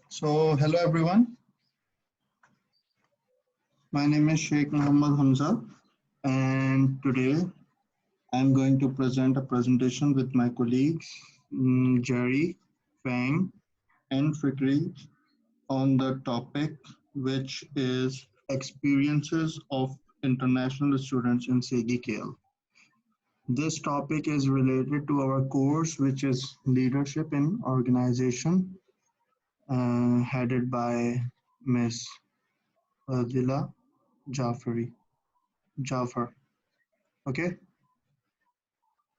So, hello everyone. My name is Sheikh Muhammad Hamza, and today I'm going to present a presentation with my colleagues Jerry, Fang, and Fikri on the topic, which is experiences of international students in CGKL. This topic is related to our course, which is Leadership in Organization, headed by Ms. Fadila Jafari. Jafar. Okay,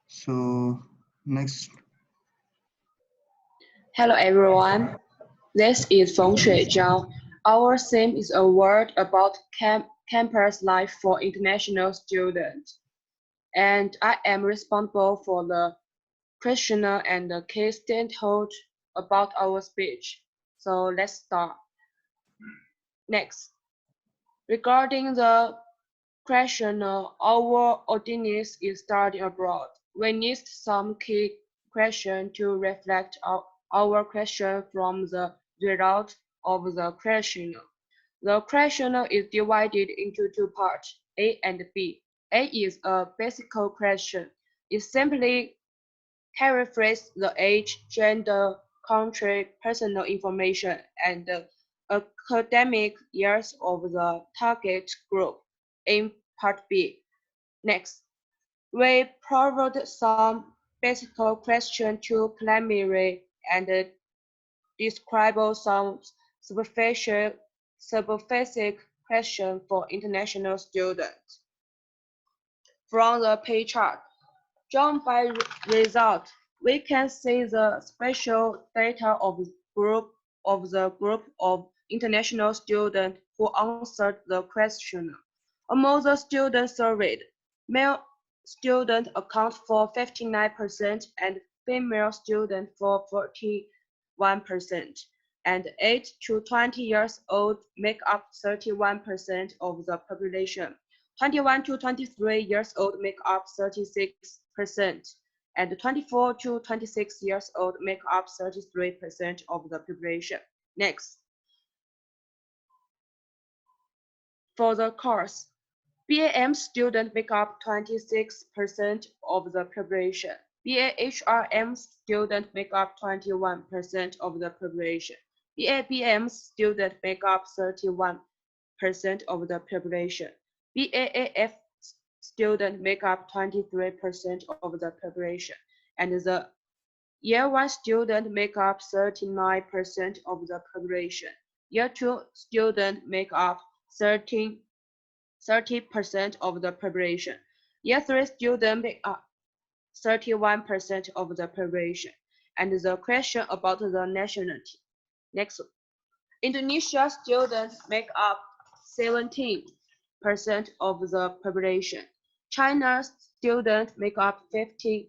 so next. Hello everyone, this is FENGXUEJIAO. Our theme is a word about campus life for international students, and I am responsible for the questionnaire and the case statement about our speech. So let's start. Next, regarding the questionnaire, our audience is studying abroad. We need some key questions to reflect our question from the result of the questionnaire. The questionnaire is divided into two parts, A and B. A is a basic question. It simply clarifies the age, gender, country, personal information, and the academic years of the target group in Part B. Next, we provide some basic questions to preliminary and describe some specific questions for international students. From the pie chart, drawn by result, we can see the spatial data of the group of international students who answered the questionnaire. Among the students surveyed, male students account for 59% and female students for 41%, and 8 to 20 years old make up 31% of the population. 21 to 23 years old make up 36%, and 24 to 26 years old make up 33% of the population. Next. For the course, BAM students make up 26% of the population. BAHRM students make up 21% of the population. BABM students make up 31% of the population. BAAF students make up 23% of the population. And the Year 1 students make up 39% of the population. Year 2 students make up 30% of the population. Year 3 students make up 31% of the population. And the question about the nationality. Next, Indonesia students make up 17% of the population. China students make up 15%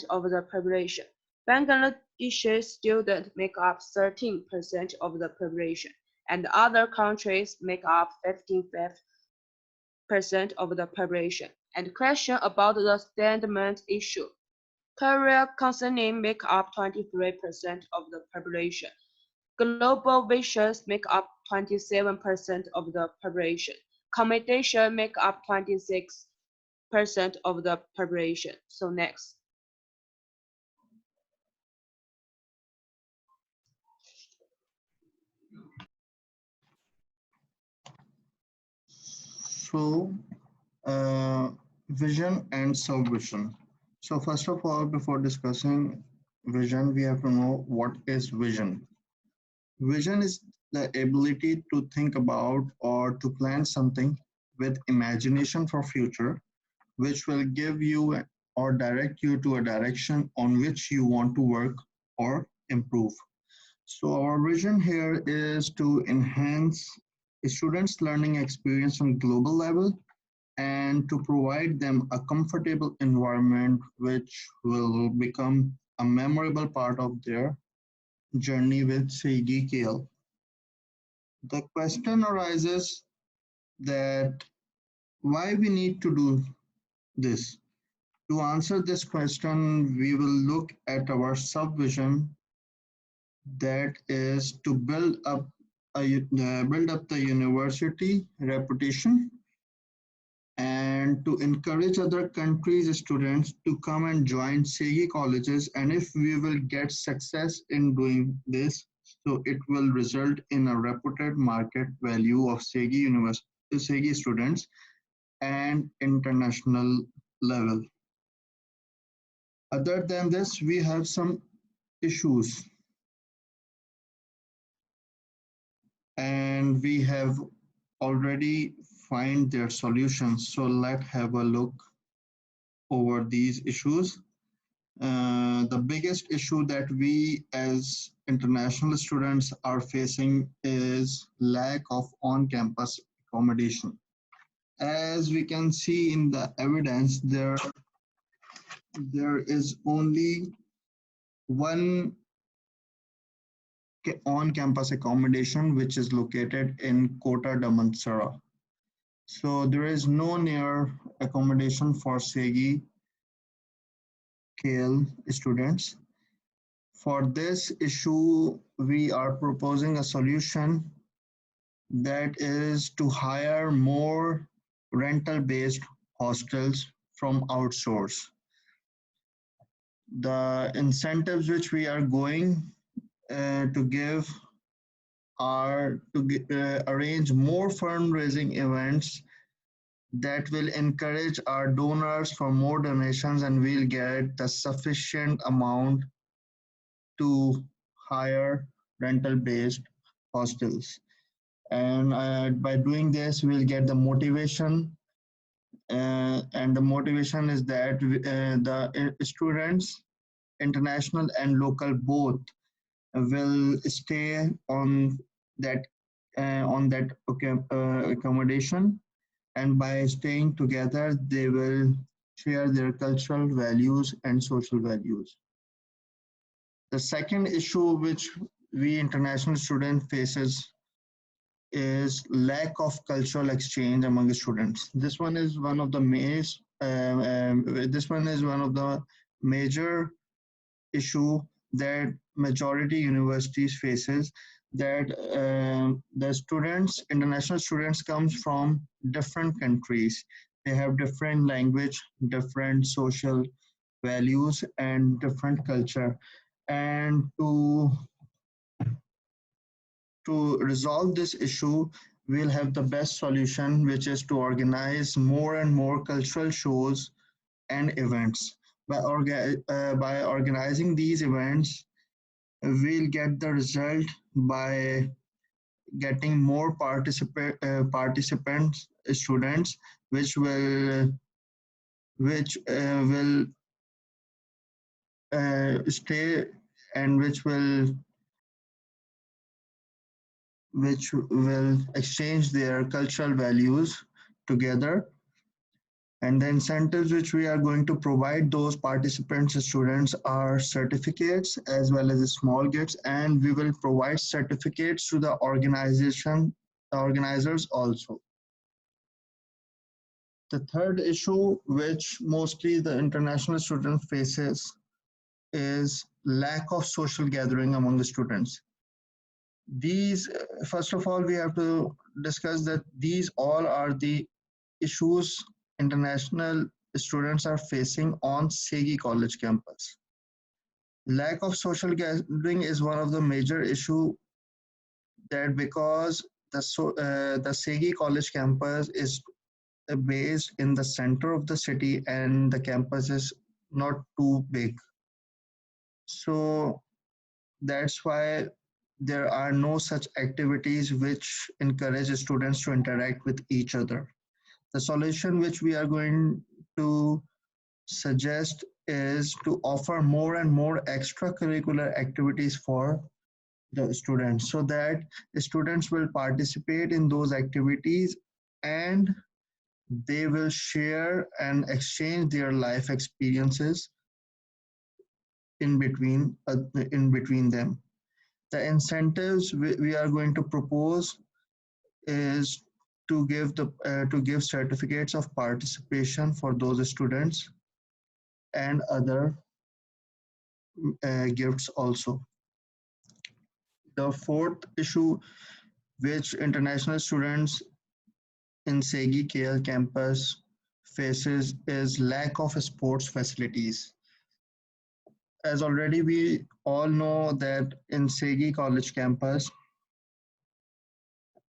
of the population. Bangladeshi students make up 13% of the population, and other countries make up 15% of the population. And question about the statement issue. Korea concerning make up 23% of the population. Global visions make up 27% of the population. Accommodation make up 26% of the population. So next. So, vision and subvision. So, first of all, before discussing vision, we have to know what is vision. Vision is the ability to think about or to plan something with imagination for future, which will give you or direct you to a direction on which you want to work or improve. So our vision here is to enhance students' learning experience on global level and to provide them a comfortable environment which will become a memorable part of their journey with CGKL. The question arises that why we need to do this. To answer this question, we will look at our subvision that is to build up the university reputation and to encourage other countries' students to come and join SEGI colleges. And if we will get success in doing this, so it will result in a reputed market value of SEGI students and international level. Other than this, we have some issues, and we have already find their solutions. So let's have a look over these issues. The biggest issue that we as international students are facing is lack of on-campus accommodation. As we can see in the evidence, there is only one on-campus accommodation which is located in Kota Damansara. So there is no near accommodation for SEGI KL students. For this issue, we are proposing a solution that is to hire more rental-based hostels from outsource. The incentives which we are going to give are to arrange more fundraising events that will encourage our donors for more donations, and we'll get the sufficient amount to hire rental-based hostels. And by doing this, we'll get the motivation. And the motivation is that the students, international and local both, will stay that accommodation, and by staying together, they will share their cultural values and social values. The second issue which we international student faces is lack of cultural exchange among students. This one is one of the major issue that majority universities faces, that the students, international students, comes from different countries. They have different language, different social values, and different culture. And to resolve this issue, we'll have the best solution, which is to organize more and more cultural shows and events. By organizing these events, we'll get the result by getting more participants, students, which will stay, and which will exchange their cultural values together. And the incentives which we are going to provide those participants students are certificates as well as small gifts, and we will provide certificates to the organizers also. The third issue which mostly the international student faces is lack of social gathering among the students. These, first of all, we have to discuss that these all are the issues international students are facing on SEGI college campus. Lack of social gathering is one of the major issue, that because the SEGI college campus is based in the center of the city and the campus is not too big. So that's why there are no such activities which encourage students to interact with each other. The solution which we are going to suggest is to offer more and more extracurricular activities for the students, so that the students will participate in those activities and they will share and exchange their life experiences in between them. The incentives we are going to propose is to give certificates of participation for those students and other gifts also. The fourth issue which international students in Segi KL campus faces is lack of sports facilities. As already we all know that in Segi College campus,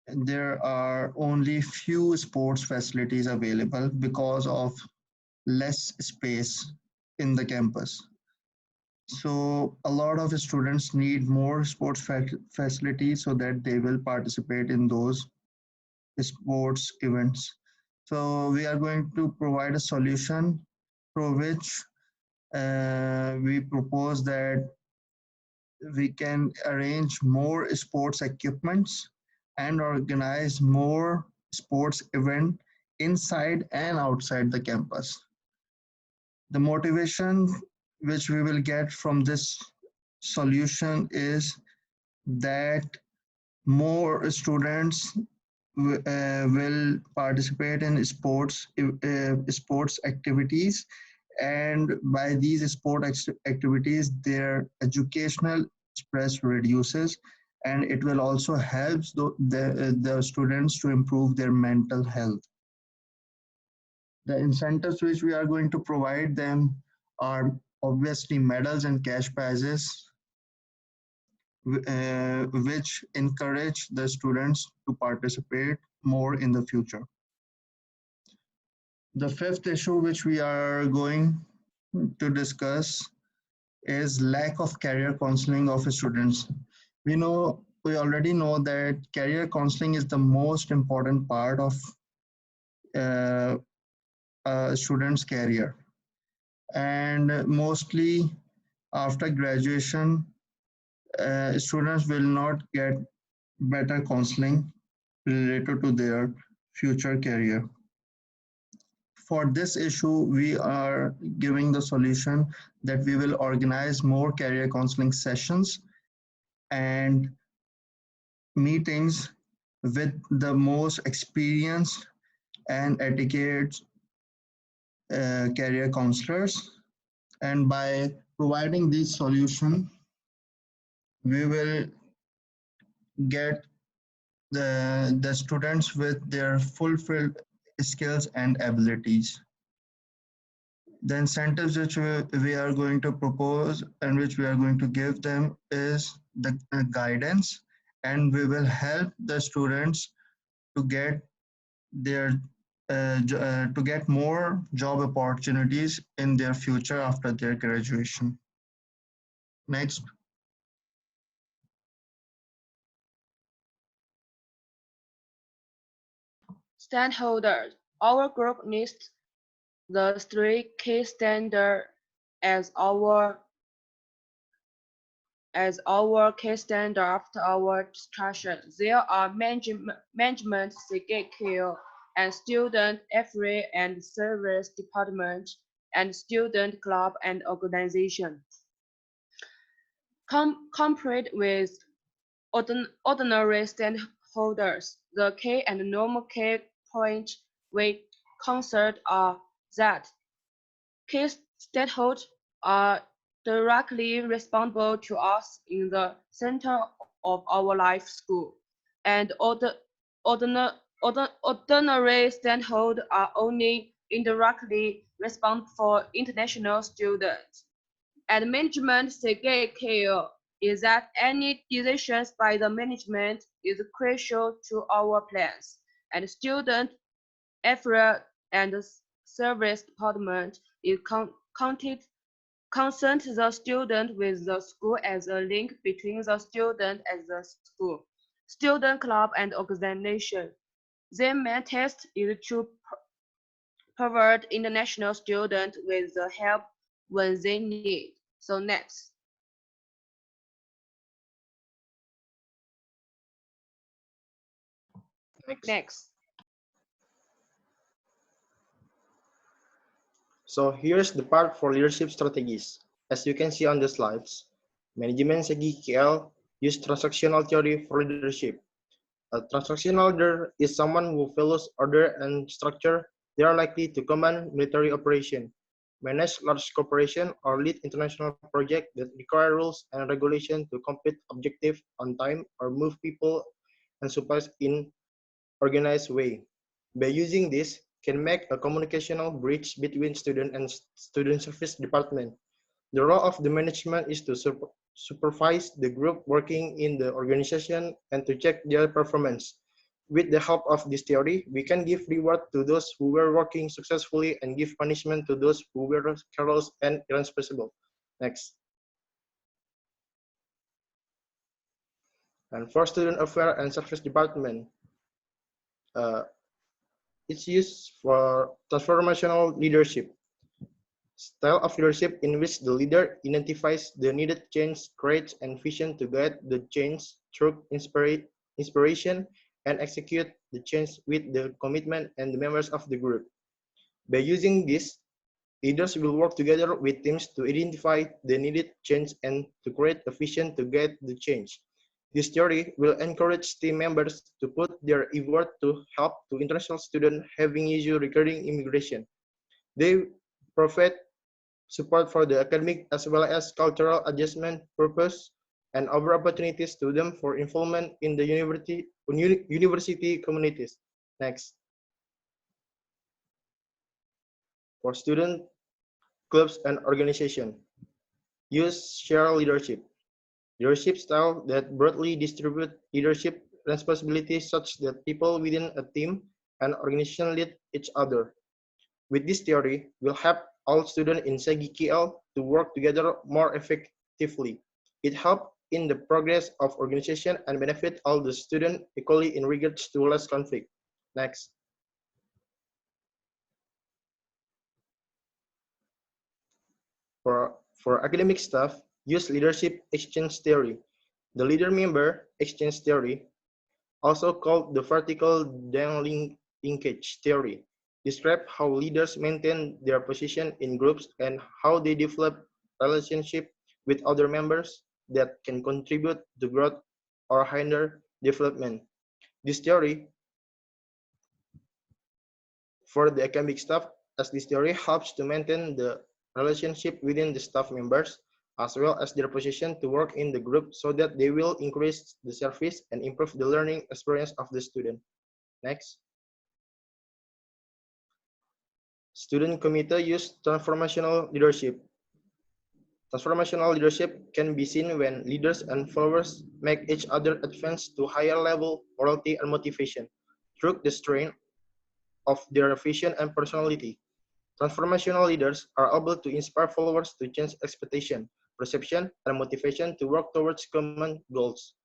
there are only few sports facilities available because of less space in the campus. So a lot of students need more sports facilities so that they will participate in those sports events. So we are going to provide a solution through which we propose that we can arrange more sports equipments and organize more sports event inside and outside the campus. The motivation which we will get from this solution is that more students will participate in sports activities, and by these activities their educational stress reduces, and it will also help the students to improve their mental health. The incentives which we are going to provide them are obviously medals and cash prizes, which encourage the students to participate more in the future. The fifth issue which we are going to discuss is lack of career counseling of students. We already know that career counseling is the most important part of uh, a student's career, and mostly after graduation, students will not get better counseling related to their future career. For this issue, we are giving the solution that we will organize more career counseling sessions and meetings with the most experienced and educated career counselors. And by providing this solution, we will get the students with their fulfilled skills and abilities. The incentives which we are going to propose and which we are going to give them is the guidance, and we will help the students to get their to get more job opportunities in their future after their graduation. Next. Stakeholders. Our group needs the three key standards as our key standard after our discussion. There are management, CKQ, and student affairs and service department, and student club and organization. Compared with ordinary stakeholders, the key and normal key points we consider are that key stakeholders are directly responsible to us in the center of our life school, and ordinary stakeholders are only indirectly responsible for international students. And management CKK is that any decisions by the management is crucial to our plans, and student affairs and service department is concerned the student with the school as a link between the student and the school. Student club and organization. Their main task is to provide international students with the help when they need. So next. Next. So here's the part for leadership strategies. As you can see on the slides, management Segi KL use transactional theory for leadership. A transactional leader is someone who follows order and structure. They are likely to command military operation. manage large corporation, or lead international projects that require rules and regulation to complete objective on time or move people and supplies in organized way. By using this, can make a communicational bridge between student and student service department. The role of the management is to supervise the group working in the organization and to check their performance. With the help of this theory, we can give reward to those who were working successfully and give punishment to those who were careless and irresponsible. Next. And for student affairs and service department, it's used for transformational leadership. Style of leadership in which the leader identifies the needed change, creates and vision to guide the change through inspiration and execute the change with the commitment and the members of the group. By using this, leaders will work together with teams to identify the needed change and to create a vision to guide the change. This theory will encourage team members to put their effort to help to international students having issue regarding immigration. They provide support for the academic as well as cultural adjustment purpose and other opportunities to them for involvement in the university communities. Next. For student clubs and organization, use share leadership. Leadership style that broadly distribute leadership responsibilities such that people within a team and organization lead each other. With this theory, will help all students in FENGXUEJAO to work together more effectively. It helps in the progress of organization and benefit all the students equally in regards to less conflict. Next. For academic staff, use leadership exchange theory. The leader-member exchange theory, also called the vertical linkage theory, describe how leaders maintain their position in groups and how they develop relationship with other members that can contribute to growth or hinder development. This theory for the academic staff, as this theory helps to maintain the relationship within the staff members as well as their position to work in the group so that they will increase the service and improve the learning experience of the student. Next. Student committee use transformational leadership. Transformational leadership can be seen when leaders and followers make each other advance to higher level morality and motivation through the strength of their vision and personality. Transformational leaders are able to inspire followers to change expectation, perception, and motivation to work towards common goals.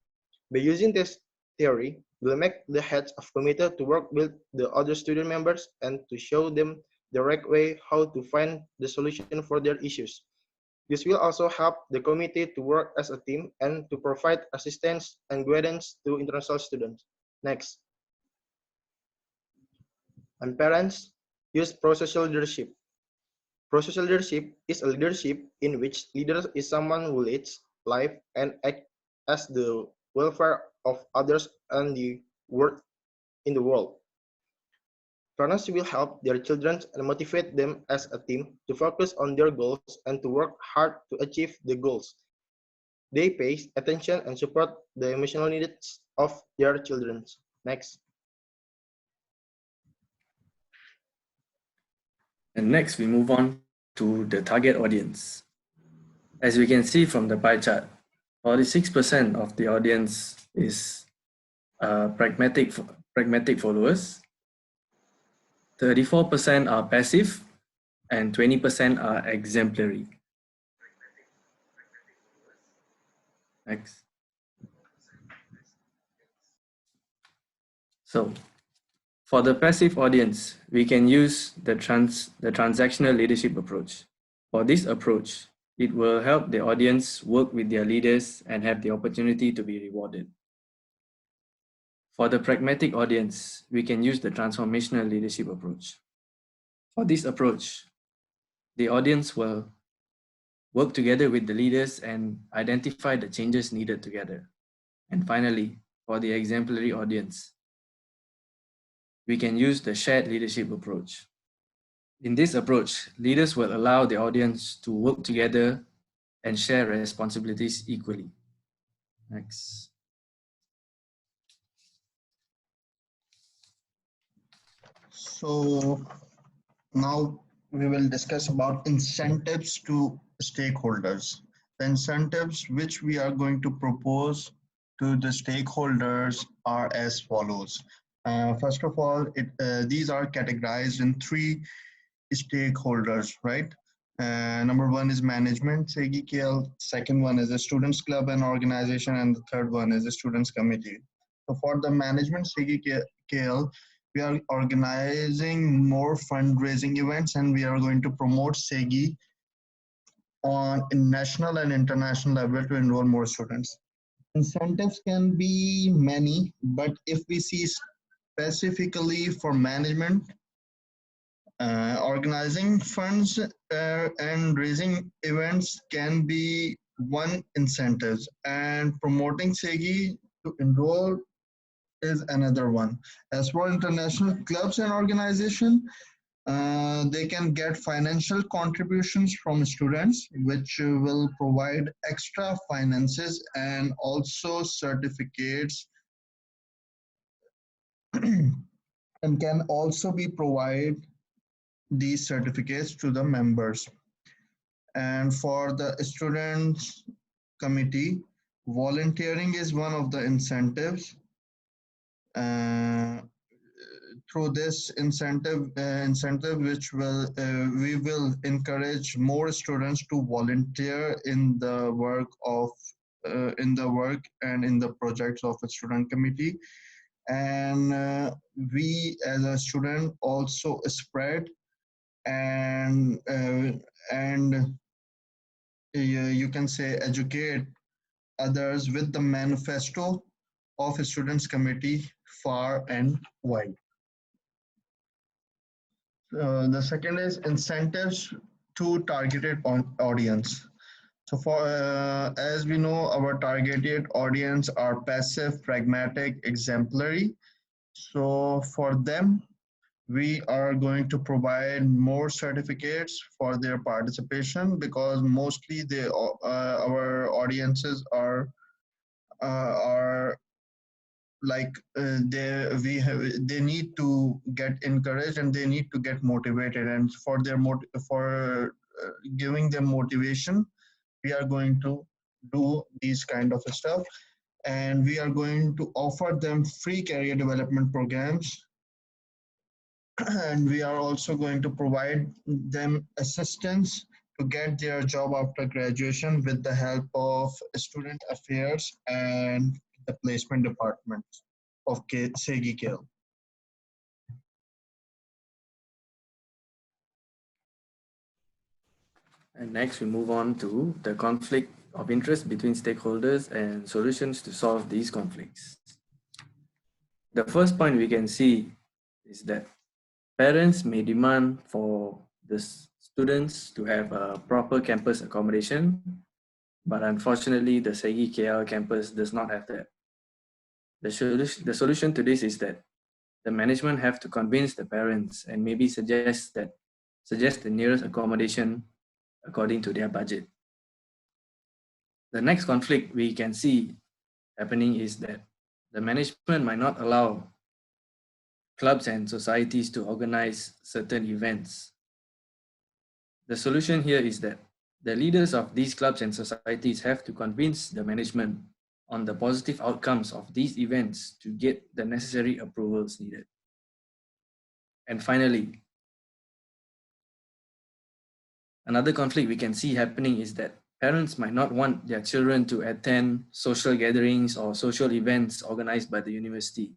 By using this theory, we'll make the heads of committee to work with the other student members and to show them the right way how to find the solution for their issues. This will also help the committee to work as a team and to provide assistance and guidance to international students. Next. And parents use pro-social leadership. Pro-social leadership is a leadership in which leader is someone who leads life and acts as the welfare of others and the world in the world. Parents will help their children and motivate them as a team to focus on their goals and to work hard to achieve the goals. They pay attention and support the emotional needs of their children. Next. And next, we move on to the target audience. As we can see from the pie chart, 46% of the audience is pragmatic followers, 34% are passive, and 20% are exemplary. Next. So, for the passive audience, we can use the transactional leadership approach. For this approach, it will help the audience work with their leaders and have the opportunity to be rewarded. For the pragmatic audience, we can use the transformational leadership approach. For this approach, the audience will work together with the leaders and identify the changes needed together. And finally, for the exemplary audience, we can use the shared leadership approach. In this approach, leaders will allow the audience to work together and share responsibilities equally. Next. So now we will discuss about incentives to stakeholders. The incentives which we are going to propose to the stakeholders are as follows. First of all, these are categorized in three stakeholders, right? Number one is management, SEGI-KL. Second one is the students club and organization, and the third one is the students committee. So for the management, SEGI-KL, we are organizing more fundraising events, and we are going to promote SEGI on national and international level to enroll more students. Incentives can be many, but if we see specifically for management, organizing funds and raising events can be one incentive, and promoting SEGI to enroll is another one. As for international clubs and organization, they can get financial contributions from students, which will provide extra finances and also certificates and can also be provide these certificates to the members. And for the students committee, volunteering is one of the incentives. Uh, Through this incentive which will we will encourage more students to volunteer in the work and in the projects of a student committee, and we as a student also spread and you can say educate others with the manifesto of a students committee far and wide. The second is incentives to targeted audience. So for as we know, our targeted audience are passive, pragmatic, exemplary. So for them, we are going to provide more certificates for their participation, because mostly our audiences are like they need to get encouraged and they need to get motivated, and for giving them motivation, we are going to do these kind of stuff, and we are going to offer them free career development programs, and we are also going to provide them assistance to get their job after graduation with the help of student affairs and the placement department of SEGI-KL. And next, we move on to the conflict of interest between stakeholders and solutions to solve these conflicts. The first point we can see is that parents may demand for the students to have a proper campus accommodation, but unfortunately, the SEGI-KL campus does not have that. The solution to this is that the management have to convince the parents and maybe suggest the nearest accommodation according to their budget. The next conflict we can see happening is that the management might not allow clubs and societies to organize certain events. The solution here is that the leaders of these clubs and societies have to convince the management on the positive outcomes of these events to get the necessary approvals needed. And finally, another conflict we can see happening is that parents might not want their children to attend social gatherings or social events organized by the university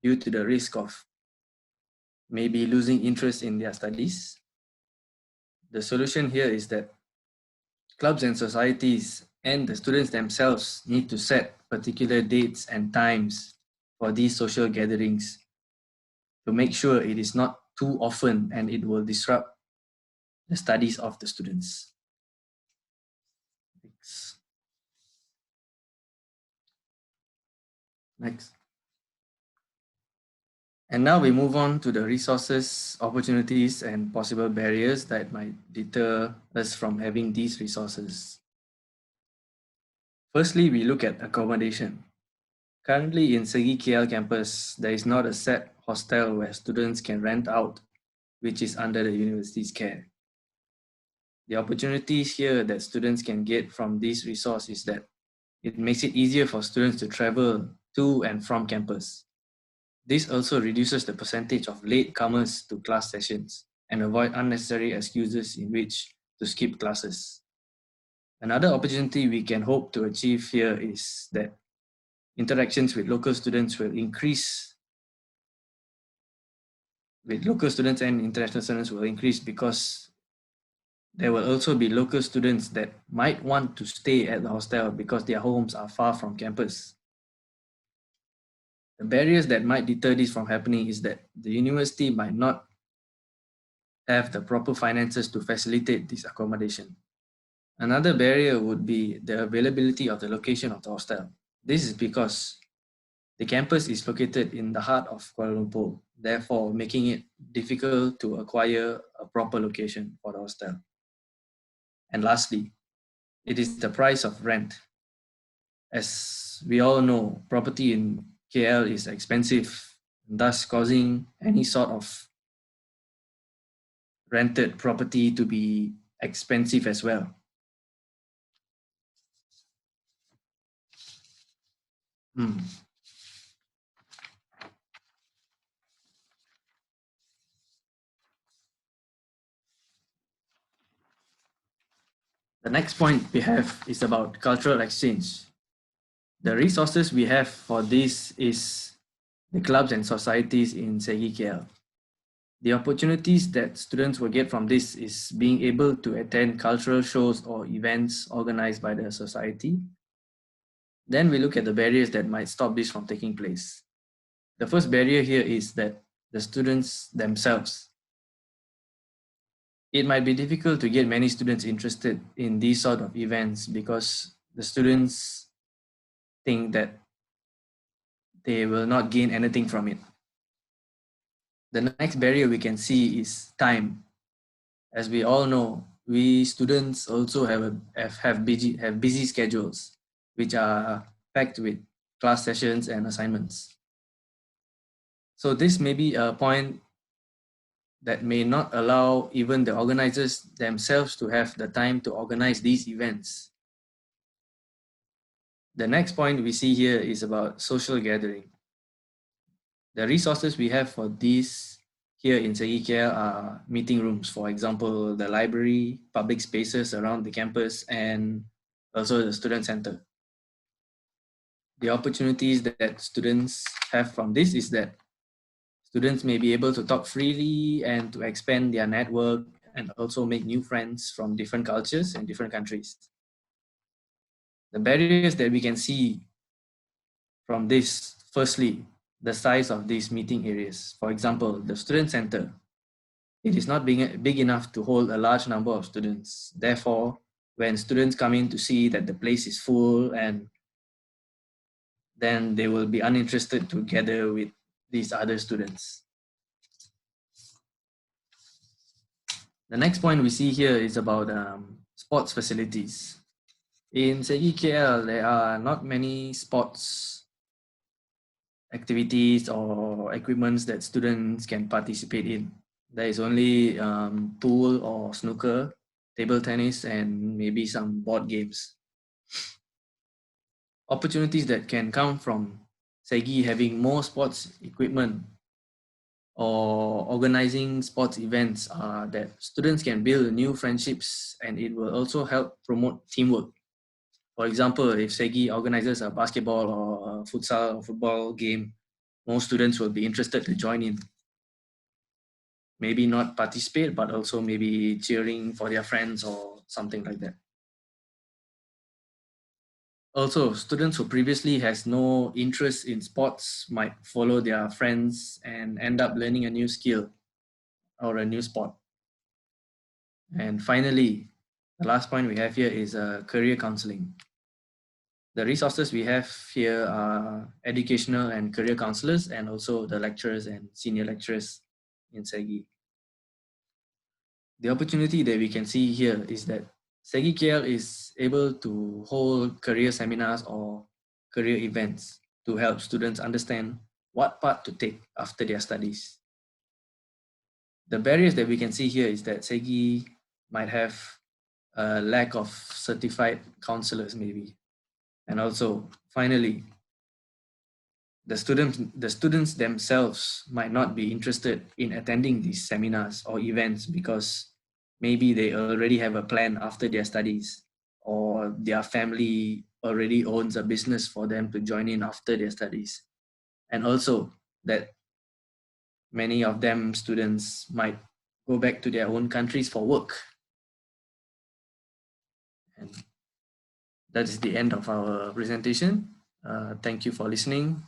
due to the risk of maybe losing interest in their studies. The solution here is that clubs and societies and the students themselves need to set particular dates and times for these social gatherings to make sure it is not too often and it will disrupt the studies of the students. Next. And now we move on to the resources, opportunities, and possible barriers that might deter us from having these resources. Firstly, we look at accommodation. Currently in Segi KL campus, there is not a set hostel where students can rent out, which is under the university's care. The opportunities here that students can get from this resource is that it makes it easier for students to travel to and from campus. This also reduces the percentage of late comers to class sessions and avoid unnecessary excuses in which to skip classes. Another opportunity we can hope to achieve here is that interactions with local students will increase, with local students and international students will increase because there will also be local students that might want to stay at the hostel because their homes are far from campus. The barriers that might deter this from happening is that the university might not have the proper finances to facilitate this accommodation. Another barrier would be the availability of the location of the hostel. This is because the campus is located in the heart of Kuala Lumpur, therefore making it difficult to acquire a proper location for the hostel. And lastly, it is the price of rent. As we all know, property in KL is expensive, thus causing any sort of rented property to be expensive as well. The next point we have is about cultural exchange. The resources we have for this is the clubs and societies in Segi KL. The opportunities that students will get from this is being able to attend cultural shows or events organized by the society. Then we look at the barriers that might stop this from taking place. The first barrier here is that the students themselves. It might be difficult to get many students interested in these sort of events because the students think that they will not gain anything from it. The next barrier we can see is time. As we all know, we students also have busy schedules, which are packed with class sessions and assignments. So this may be a point that may not allow even the organizers themselves to have the time to organize these events. The next point we see here is about social gathering. The resources we have for these here in Segi KL are meeting rooms, for example, the library, public spaces around the campus, and also the student center. The opportunities that students have from this is that students may be able to talk freely and to expand their network and also make new friends from different cultures and different countries. The barriers that we can see from this, firstly, the size of these meeting areas. For example, the student center. It is not big enough to hold a large number of students. Therefore, when students come in to see that the place is full, and then they will be uninterested to gather with these other students. The next point we see here is about sports facilities. In Segi KL, there are not many sports activities or equipments that students can participate in. There is only pool or snooker, table tennis, and maybe some board games. Opportunities that can come from Segi having more sports equipment or organizing sports events are that students can build new friendships, and it will also help promote teamwork. For example, if Segi organizes a basketball or a futsal or football game, most students will be interested to join in. Maybe not participate, but also maybe cheering for their friends or something like that. Also, students who previously has no interest in sports might follow their friends and end up learning a new skill or a new sport. And finally, the last point we have here is career counseling. The resources we have here are educational and career counselors, and also the lecturers and senior lecturers in SEGI. The opportunity that we can see here is that SEGI KL is able to hold career seminars or career events to help students understand what path to take after their studies. The barriers that we can see here is that SEGI might have a lack of certified counselors maybe. And also, finally, the students themselves might not be interested in attending these seminars or events because maybe they already have a plan after their studies, or their family already owns a business for them to join in after their studies. And also that many of them students might go back to their own countries for work. And that is the end of our presentation. Thank you for listening.